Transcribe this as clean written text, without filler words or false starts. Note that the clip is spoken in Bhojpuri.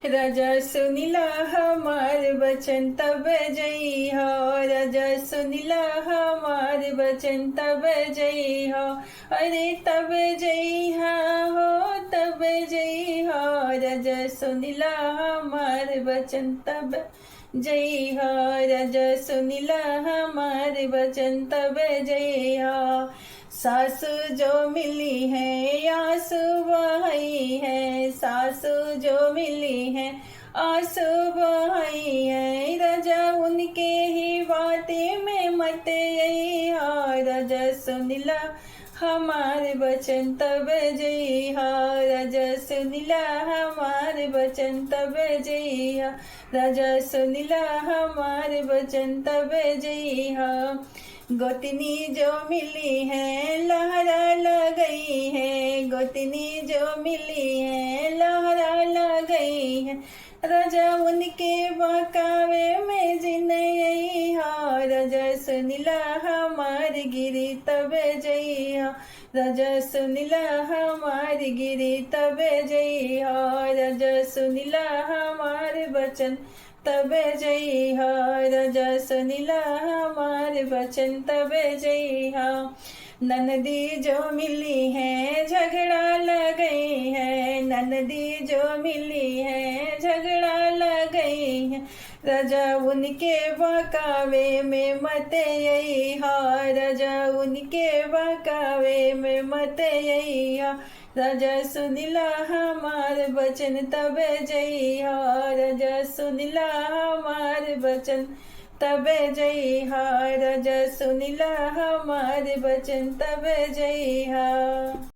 राजा सुनिला हमार बचन तब जई हो। राजा सुनिला हमार बचन तब जई हो। अरे तब जई हो, तब जई हो। राजा सुनिला हमार बचन तब जई हो। राजा सुनिला हमार बचन तब जई हो। सासु जो मिली है आंसू बहाई है। सासु जो मिली है आंसू बहाई है। राजा उनके ही बातें में मत यही हो। राजा सुनिला हमारे बचन तब जई हो। राजा सुनिला हमारे बचन तब जई हो। राजा सुनिला हमारे बचन तब जई हो। गोतनी जो मिली है लहरा लगई है। गोतनी जो मिली है लहरा लगई है। राजा उनके बहकावे में जिनई हो। राजा सुनिला हमार गिरी तब जई हो। राजा सुनिला हमार गिरी तब जई हो। राजा सुनिला हमार बचन तब जई हो। राजा सुनिला हमार बचन तब जई हो। ननदी जो मिली है झगड़ा लगई है। ननदी जो मिली है झगड़ा लगई है। राजा उनके बहकावे में मत यही हो। राजा उनके बहकावे में मत यही हो। राजा सुनिला हमार बचन तब जई हो। राजा सुनिला हमार बचन तब जई हो। राजा सुनिला हमार बचन तब जई हो।